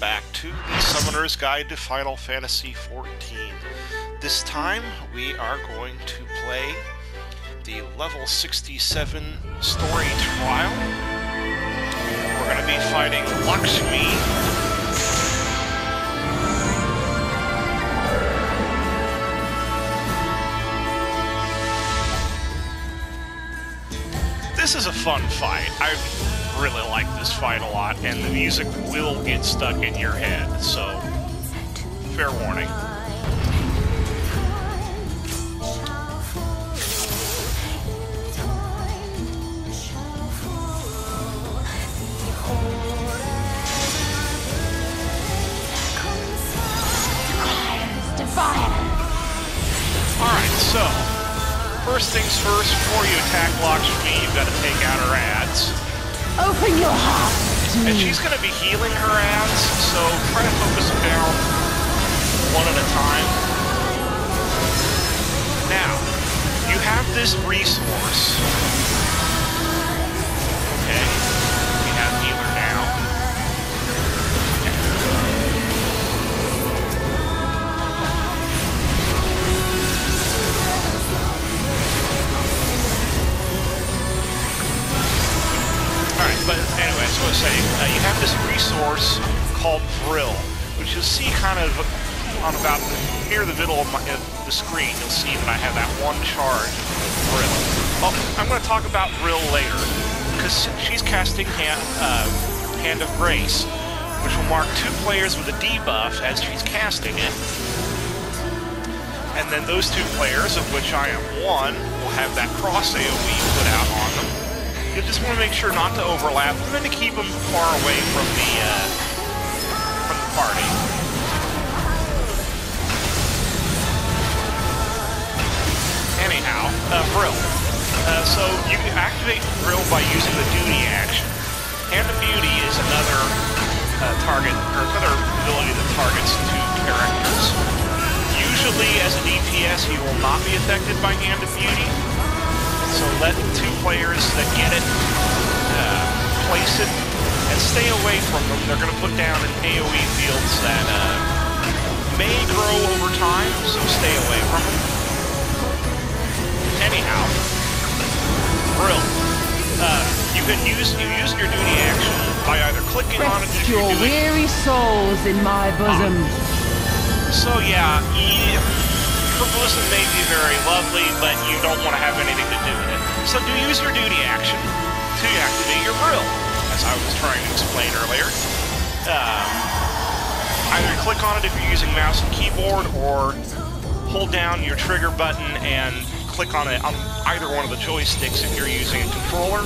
back to the Summoner's Guide to Final Fantasy XIV. This time, we are going to play the level 67 story trial. We're going to be fighting Lakshmi. This is a fun fight. I really like this fight a lot, and the music will get stuck in your head, so fair warning. Alright, so first things first, before you attack Lakshmi, you've got to take out her ads. Open your heart. And she's going to be healing her ads, so try to focus them down one at a time. Now, you have this resource. Okay, we have healer now. But anyway, so I was saying, you have this resource called Brill, which you'll see kind of on about near the middle of the screen. You'll see that I have that one charge of Brill. Well, I'm going to talk about Brill later, because she's casting Hand of Grace, which will mark 2 players with a debuff as she's casting it. And then those 2 players, of which I am one, will have that cross AoE put out on them. You just want to make sure not to overlap, and then to keep them far away from the party. Anyhow, Brill. So you can activate Brill by using the duty action. Hand of Beauty is another target, or another ability that targets 2 characters. Usually, as a DPS, you will not be affected by Hand of Beauty. So let 2 players that get it place it and stay away from them. They're going to put down an AoE fields that may grow over time, so stay away from them. Anyhow, Brill. You can use your duty action by either clicking on it if you're doing weary souls in my bosom. So yeah, her bosom may be very lovely, but you don't want to have anything to do with it. So do use your duty action to activate your Brill, as I was trying to explain earlier. Either click on it if you're using mouse and keyboard, or hold down your trigger button and click on it on either one of the joysticks if you're using a controller.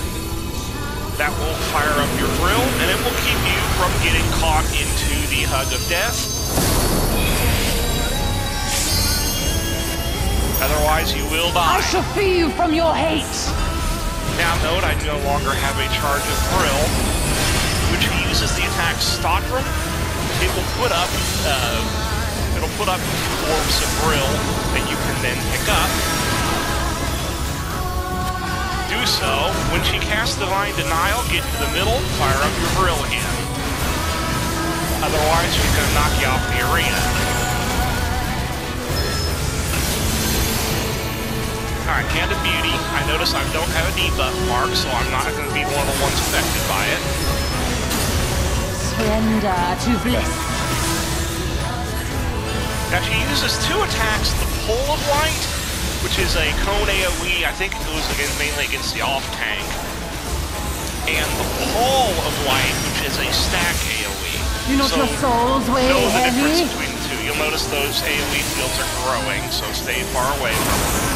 That will fire up your Brill, and it will keep you from getting caught into the hug of death. Otherwise, you will die. I shall free you from your hate. Now note, I no longer have a charge of Brill, which uses the attack Stockroom. It will put up, orbs of Brill that you can then pick up. Do so. When she casts Divine Denial, get to the middle, fire up your Brill again. Otherwise, she's going to knock you off the arena. Alright, Hand of Beauty. I notice I don't have a debuff mark, so I'm not going to be one of the ones affected by it. Surrender to bliss. Now she uses 2 attacks, the Pull of Light, which is a cone AoE, I think it goes mainly against the off-tank, and the Pall of Light, which is a stack AoE. Do not your souls weigh know the heavy? difference between the 2. You'll notice those AoE fields are growing, so stay far away from them.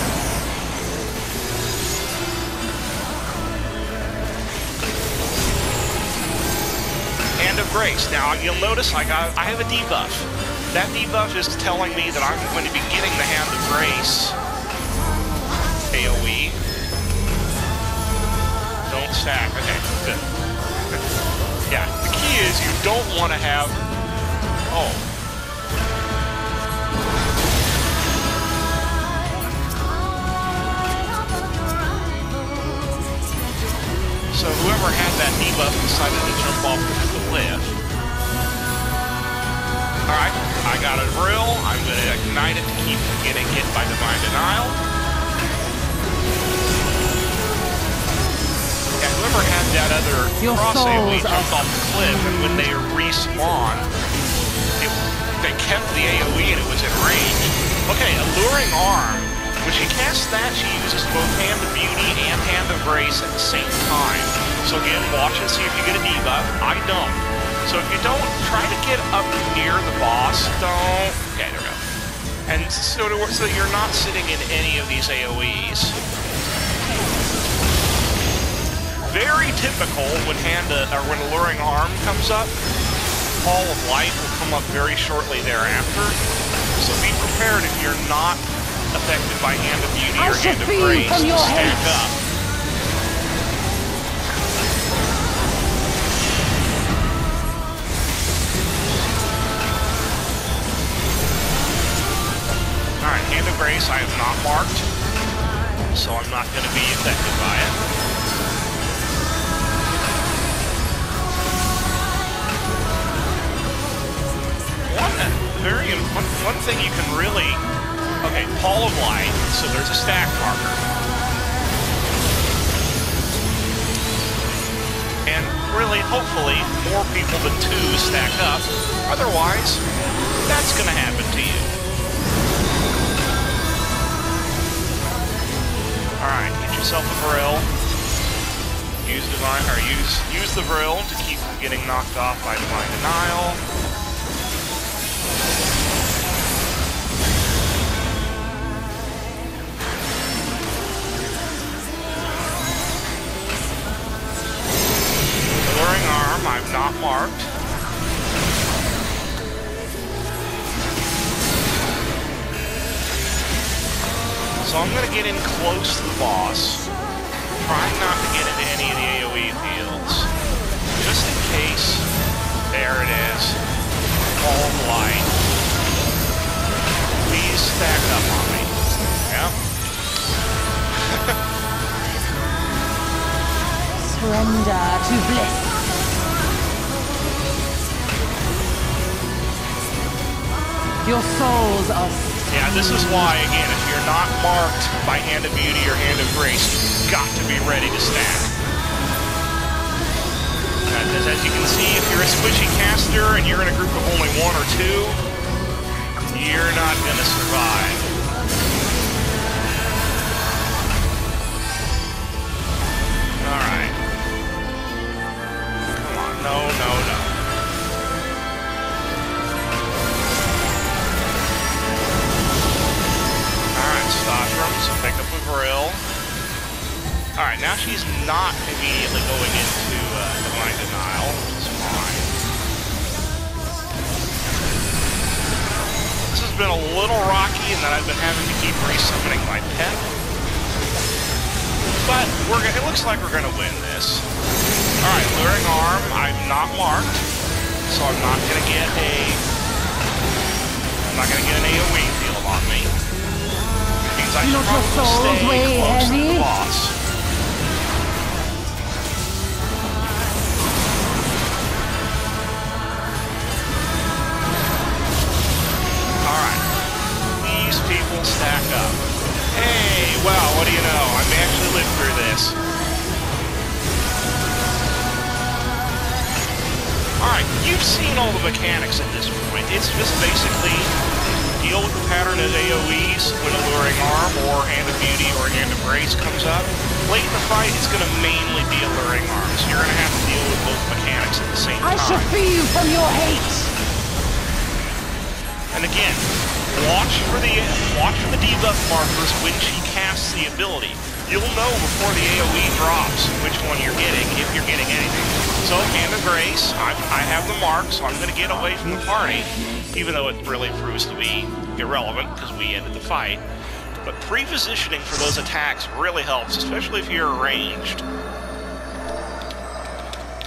Hand of Grace. Now you'll notice I have a debuff. That debuff is telling me that I'm going to be getting the Hand of Grace AoE. Don't stack. Okay, good. Yeah, the key is you don't want to have... Oh. So whoever had that debuff decided to jump off the cliff. Alright, I got a drill. I'm going to ignite it to keep from getting hit by Divine Denial. Yeah, whoever had that other cross AoE jumped off the cliff, and when they respawn, they kept the AoE and it was in range. Okay, Alluring Arm. When she casts that, she uses both Hand of Beauty and Hand of Grace at the same time. So again, watch and see if you get a debuff. I don't. So if you don't, try to get up near the boss. Don't. Okay, there we go. And so you're not sitting in any of these AoEs. Very typical when when Alluring Arm comes up. Ball of Light will come up very shortly thereafter. So be prepared if you're not affected by Hand of Beauty or Hand of Grace to stack up. Alright, Hand of Grace I have not marked, so I'm not going to be affected by it. One thing you can really... Okay, Ball of Light, so there's a stack marker. And really, hopefully, more people than 2 stack up. Otherwise, that's going to happen to you. Alright, get yourself a Vril. Use the Vril to keep from getting knocked off by Divine Denial. Alluring Arm, I've not marked. So I'm going to get in close to the boss, trying not to get into any of the AoE fields, just in case. There it is. Ball of Light. Please stack up on me. Yep. Surrender to bliss. Your souls are... Yeah, this is why, again, if you're not marked by Hand of Beauty or Hand of Grace, you've got to be ready to stack. Because as you can see, if you're a squishy caster and you're in a group of only 1 or 2, you're not going to survive. Alright. Come on, no. So pick up a Vril. Alright, now she's not immediately going into Divine Denial, which is fine. This has been a little rocky in that I've been having to keep resummoning my pet. But it looks like we're going to win this. Alright, Alluring Arm, I'm not marked, so I'm not going to get an AoE field on me. I should probably stay close to the boss. Alright. These people stack up. Hey, well, what do you know? I may actually live through this. Alright, you've seen all the mechanics at this point. It's just basically... deal with the pattern of AoEs when Alluring Arm or Hand of Beauty or Hand of Grace comes up. Late in the fight, it's going to mainly be Alluring Arm, so you're going to have to deal with both mechanics at the same time. I shall free you from your hate! And again, watch for the debuff markers when she casts the ability. You'll know before the AoE drops which one you're getting, if you're getting anything. So, Hand of Grace, I have the mark, so I'm going to get away from the party. Even though it really proves to be irrelevant, because we ended the fight. But pre-positioning for those attacks really helps, especially if you're ranged.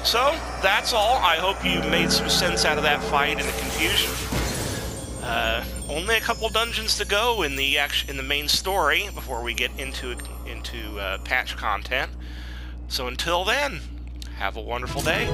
So, that's all. I hope you made some sense out of that fight and the confusion. Only a couple dungeons to go in the main story before we get into patch content. So until then, have a wonderful day.